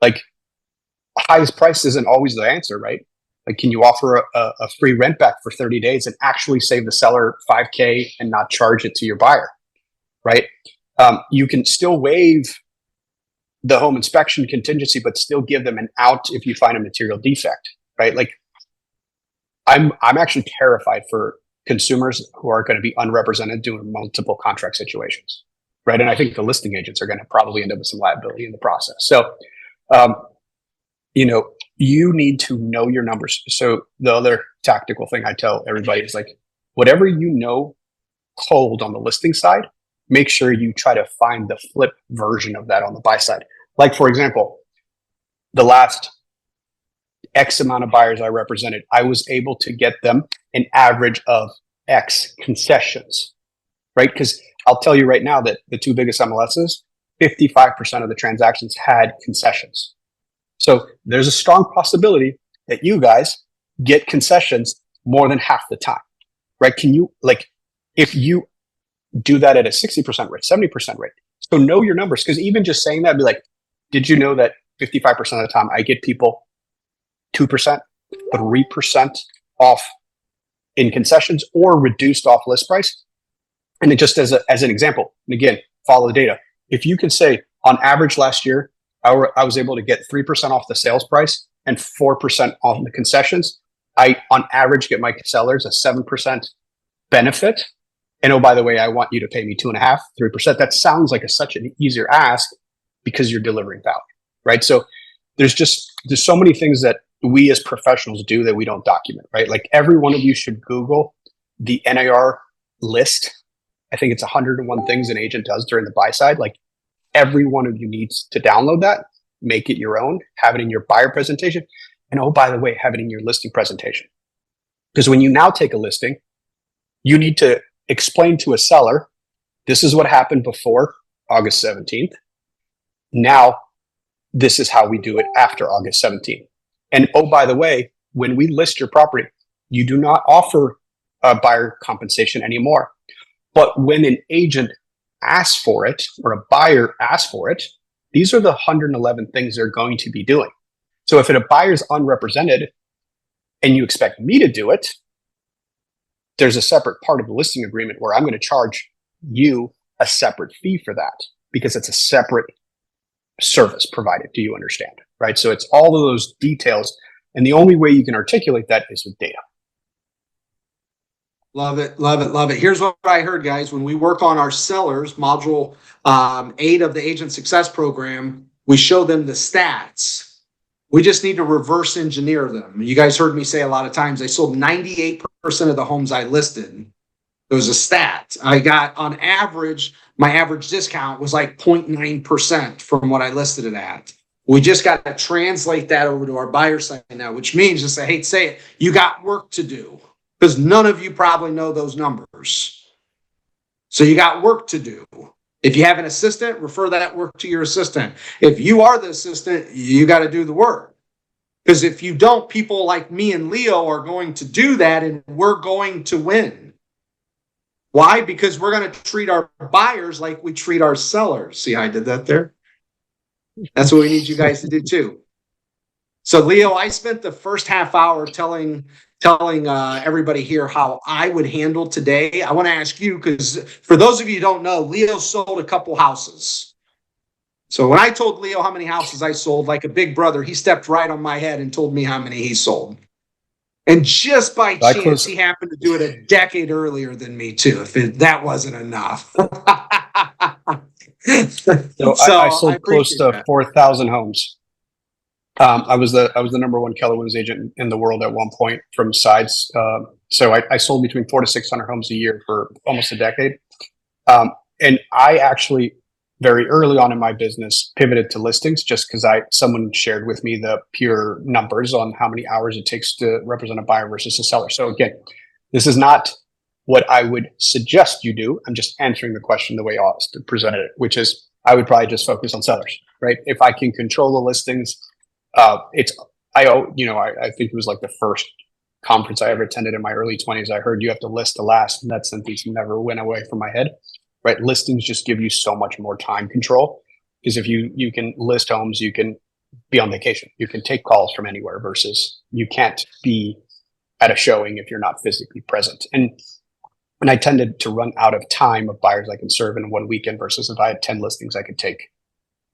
Like, highest price isn't always the answer, right? Like, can you offer a free rent back for 30 days and actually save the seller $5K and not charge it to your buyer, right? You can still waive the home inspection contingency, but still give them an out if you find a material defect, right? Like, I'm actually terrified for consumers who are going to be unrepresented doing multiple contract situations, right? And I think the listing agents are going to probably end up with some liability in the process. So, you need to know your numbers. So the other tactical thing I tell everybody is, like, whatever you know cold on the listing side, make sure you try to find the flip version of that on the buy side. Like, for example, the last X amount of buyers I represented, I was able to get them an average of X concessions, right? Because I'll tell you right now that the two biggest MLSs, 55% of the transactions had concessions. So there's a strong possibility that you guys get concessions more than half the time, right? Can you, like, if you do that at a 60% rate, 70% rate, so know your numbers. Because even just saying that, be like, did you know that 55% of the time I get people 2%, 3% off in concessions or reduced off list price? And it just as an example, and again, follow the data. If you can say on average last year, I was able to get 3% off the sales price and 4% off the concessions, I on average get my sellers a 7% benefit. And oh, by the way, I want you to pay me 2.5%, 3%. That sounds like such an easier ask because you're delivering value, right? So there's so many things that we as professionals do that we don't document, right? Like, every one of you should Google the NAR list. I think it's 101 things an agent does during the buy side. Like, every one of you needs to download that, make it your own, have it in your buyer presentation. And oh, by the way, have it in your listing presentation. Because when you now take a listing, you need to explain to a seller, this is what happened before August 17th. Now, this is how we do it after August 17th. And oh, by the way, when we list your property, you do not offer a buyer compensation anymore. But when an agent asks for it or a buyer asks for it, these are the 111 things they're going to be doing. So if a buyer is unrepresented and you expect me to do it, there's a separate part of the listing agreement where I'm going to charge you a separate fee for that because it's a separate service provided. Do you understand? Right? So it's all of those details. And the only way you can articulate that is with data. Love it, love it, love it. Here's what I heard, guys. When we work on our sellers, module 8 of the Agent Success Program, we show them the stats. We just need to reverse engineer them. You guys heard me say a lot of times, I sold 98% of the homes I listed. It was a stat. I got, on average, my average discount was like 0.9% from what I listed it at. We just got to translate that over to our buyer side now, which means, just I hate to say it, you got work to do. Because none of you probably know those numbers. So you got work to do. If you have an assistant, refer that work to your assistant. If you are the assistant, you got to do the work. Because if you don't, people like me and Leo are going to do that and we're going to win. Why? Because we're going to treat our buyers like we treat our sellers. See how I did that there? That's what we need you guys to do too. So Leo, I spent the first half hour telling everybody here how I would handle today. I want to ask you, because for those of you who don't know, Leo sold a couple houses. So when I told Leo how many houses I sold, like a big brother, he stepped right on my head and told me how many he sold. And just by chance, he happened to do it a decade earlier than me too, if that wasn't enough. I sold close to 4,000 homes. I was the number one Keller Williams agent in the world at one point from sides. So I sold between 400 to 600 homes a year for almost a decade. And I actually, very early on in my business, pivoted to listings just because someone shared with me the pure numbers on how many hours it takes to represent a buyer versus a seller. So again, this is not what I would suggest you do. I'm just answering the question the way Austin presented it, which is I would probably just focus on sellers, right? If I can control the listings, I think it was like the first conference I ever attended in my early 20s, I heard you have to list the last, and that sentence never went away from my head, right? Listings just give you so much more time control, because if you can list homes, you can be on vacation. You can take calls from anywhere versus you can't be at a showing if you're not physically present. And I tended to run out of time of buyers I can serve in one weekend versus if I had 10 listings, I could take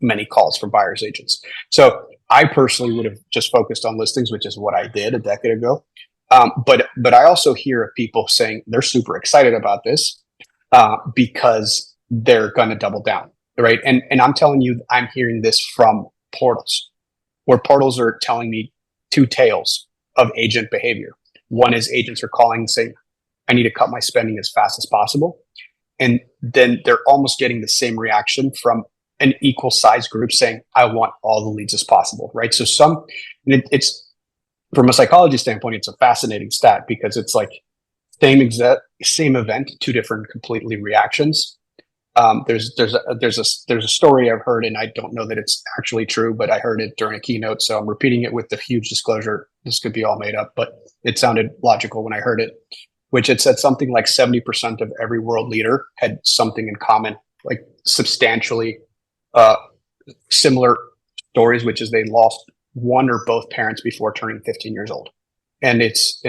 many calls from buyers agents. So I personally would have just focused on listings, which is what I did a decade ago. But I also hear of people saying they're super excited about this because they're going to double down, right? And I'm telling you, I'm hearing this from portals, where portals are telling me two tales of agent behavior. One is agents are calling and saying, I need to cut my spending as fast as possible. And then they're almost getting the same reaction from an equal size group saying, I want all the leads as possible, right? So it's from a psychology standpoint, it's a fascinating stat because it's like same event, two different completely reactions. There's a story I've heard, and I don't know that it's actually true, but I heard it during a keynote, so I'm repeating it with the huge disclosure. This could be all made up, but it sounded logical when I heard it, which it said something like 70% of every world leader had something in common, like substantially similar stories, which is they lost one or both parents before turning 15 years old. And it's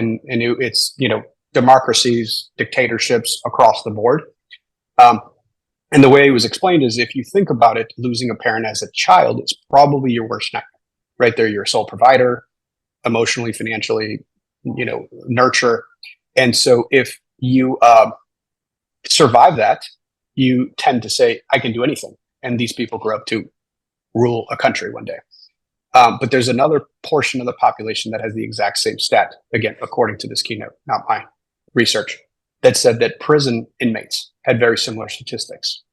democracies, dictatorships across the board. And the way it was explained is, if you think about it, losing a parent as a child is probably your worst nightmare, right? They're your sole provider, emotionally, financially, nurture. And so if you survive that, you tend to say, I can do anything. And these people grow up to rule a country one day. But there's another portion of the population that has the exact same stat, again, according to this keynote, not my research, that said that prison inmates had very similar statistics,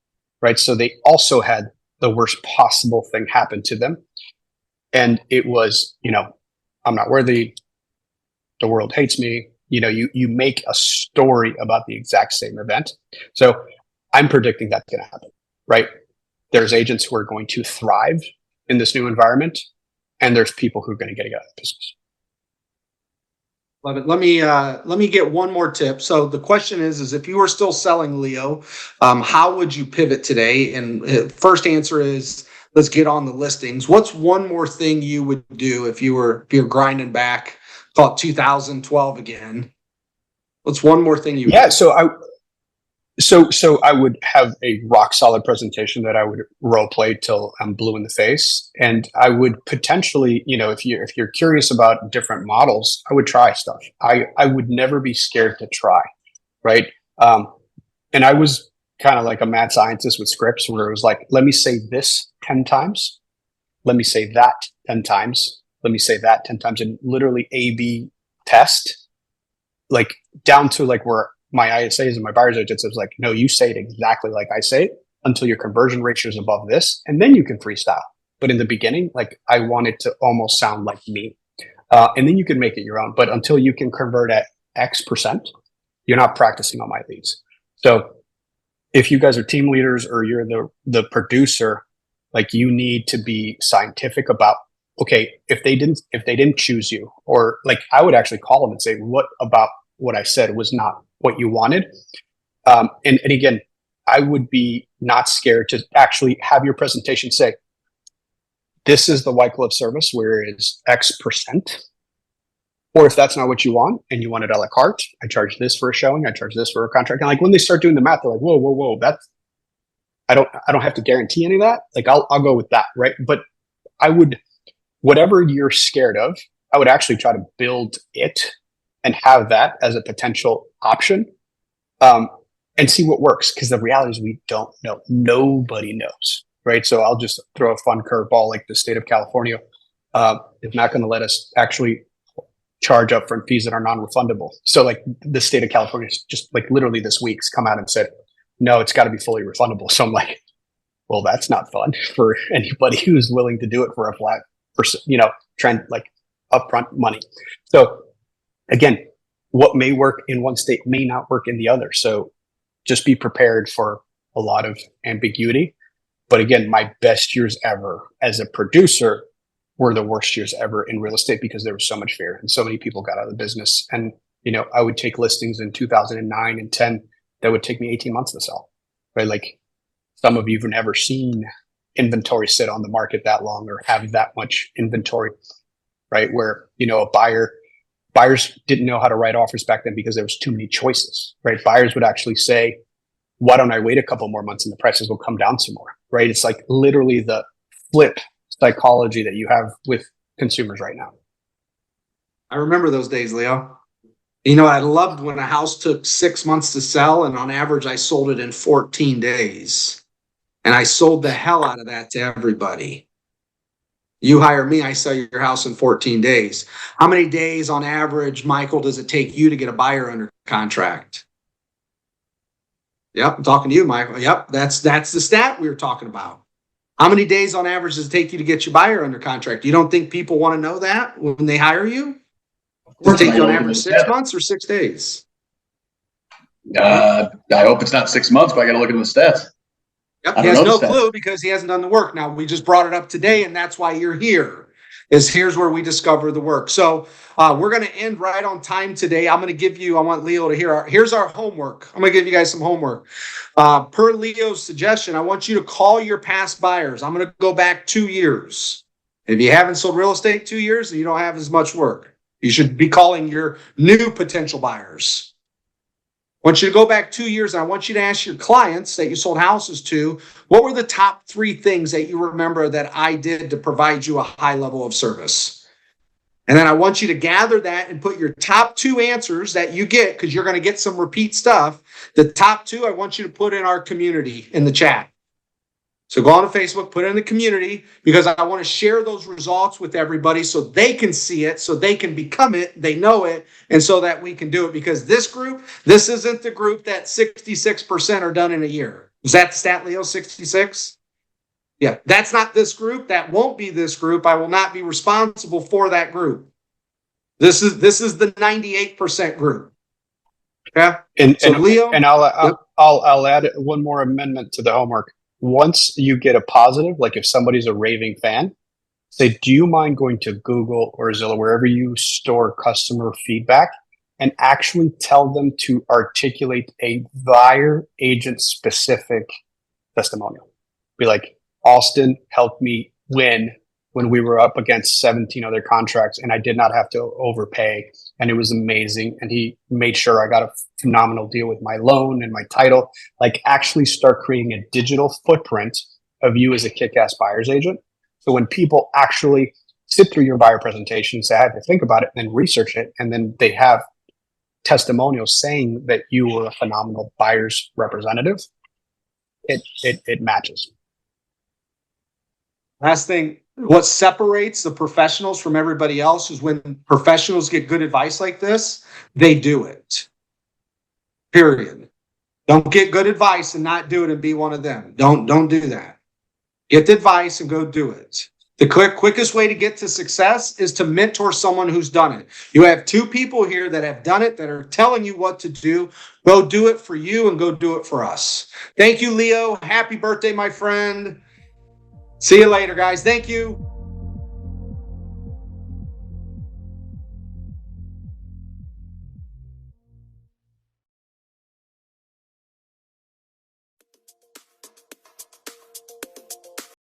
right? So they also had the worst possible thing happen to them. And it was, I'm not worthy, the world hates me. You make a story about the exact same event. So I'm predicting that's going to happen, right? There's agents who are going to thrive in this new environment, and there's people who are going to get out of business. Love it. Let me get one more tip. So the question is if you were still selling, Leo, how would you pivot today? And first answer is, let's get on the listings. What's one more thing you would do if you're grinding back, call it 2012 again? What's one more thing you would do? So I would have a rock solid presentation that I would role play till I'm blue in the face. And I would potentially, if you're curious about different models, I would try stuff. I would never be scared to try. Right. And I was kind of like a mad scientist with scripts where it was like, let me say this 10 times. Let me say that 10 times. Let me say that 10 times, and literally A/B test, like down to like where my ISAs and my buyer's agents was like, no, you say it exactly like I say it until your conversion ratio is above this, and then you can freestyle. But in the beginning, like I want it to almost sound like me. And then you can make it your own. But until you can convert at X%, you're not practicing on my leads. So if you guys are team leaders or you're the producer, like you need to be scientific about, okay, if they didn't choose you, or like I would actually call them and say, what about what I said was not what you wanted? And again, I would be not scared to actually have your presentation say, this is the white glove service where it is X%. Or if that's not what you want and you want it a la carte, I charge this for a showing, I charge this for a contract. And like when they start doing the math, they're like, whoa, that's, I don't have to guarantee any of that. Like I'll go with that, right? But I would, whatever you're scared of, I would actually try to build it and have that as a potential option, and see what works. Because the reality is we don't know. Nobody knows, right? So I'll just throw a fun curveball, like the state of California is not going to let us actually charge upfront fees that are non-refundable. So like the state of California just like literally this week's come out and said, no, it's got to be fully refundable. So I'm like, well, that's not fun for anybody who's willing to do it for a flat percent, trend, like upfront money. So again, what may work in one state may not work in the other. So just be prepared for a lot of ambiguity. But again, my best years ever as a producer were the worst years ever in real estate because there was so much fear and so many people got out of the business. And, you know, I would take listings in 2009 and 10 that would take me 18 months to sell, right? Like some of you have never seen inventory sit on the market that long or have that much inventory, right? Where, you know, buyers didn't know how to write offers back then because there was too many choices, right? Buyers would actually say, why don't I wait a couple more months and the prices will come down some more, right? It's like literally the flip psychology that you have with consumers right now. I remember those days, Leo. You know, I loved when a house took 6 months to sell, and on average, I sold it in 14 days. And I sold the hell out of that to everybody. You hire me, I sell your house in 14 days. How many days on average, Michael, does it take you to get a buyer under contract? Yep, I'm talking to you, Michael. Yep, that's the stat we were talking about. How many days on average does it take you to get your buyer under contract? You don't think people want to know that when they hire you? Does it take you on average 6 months or 6 days? I hope it's not 6 months, but I got to look at the stats. Yep, he has no clue because he hasn't done the work. Now, we just brought it up today, and that's why you're here, is here's where we discover the work. So we're going to end right on time today. I want Leo to hear here's our homework. I'm going to give you guys some homework. Per Leo's suggestion, I want you to call your past buyers. I'm going to go back 2 years. If you haven't sold real estate 2 years, then you don't have as much work. You should be calling your new potential buyers. I want you to go back 2 years, and I want you to ask your clients that you sold houses to, what were the top 3 things that you remember that I did to provide you a high level of service? And then I want you to gather that and put your top 2 answers that you get, because you're going to get some repeat stuff. The top 2, I want you to put in our community in the chat. So go on to Facebook, put it in the community, because I want to share those results with everybody so they can see it, so they can become it, they know it, and so that we can do it. Because this isn't the group that 66% are done in a year. Is that the stat, Leo, 66? Yeah, that's not this group. That won't be this group. I will not be responsible for that group. This is the 98% group. Yeah. Leo, and I'll add one more amendment to the homework. Once you get a positive, like if somebody's a raving fan, say, do you mind going to Google or Zillow, wherever you store customer feedback, and actually tell them to articulate a buyer agent specific testimonial? Be like, Austin helped me win when we were up against 17 other contracts and I did not have to overpay. And it was amazing. And he made sure I got a phenomenal deal with my loan and my title. Like, actually start creating a digital footprint of you as a kick-ass buyer's agent. So when people actually sit through your buyer presentation, say, I have to think about it, and then research it, and then they have testimonials saying that you were a phenomenal buyer's representative, it matches. last thing, what separates the professionals from everybody else is when professionals get good advice like this, they do it. Period. Don't get good advice and not do it and be one of them. Don't do that. Get the advice and go do it. The quickest way to get to success is to mentor someone who's done it. You have 2 people here that have done it, that are telling you what to do. Go do it for you and go do it for us. Thank you, Leo. Happy birthday, my friend. See you later, guys. Thank you.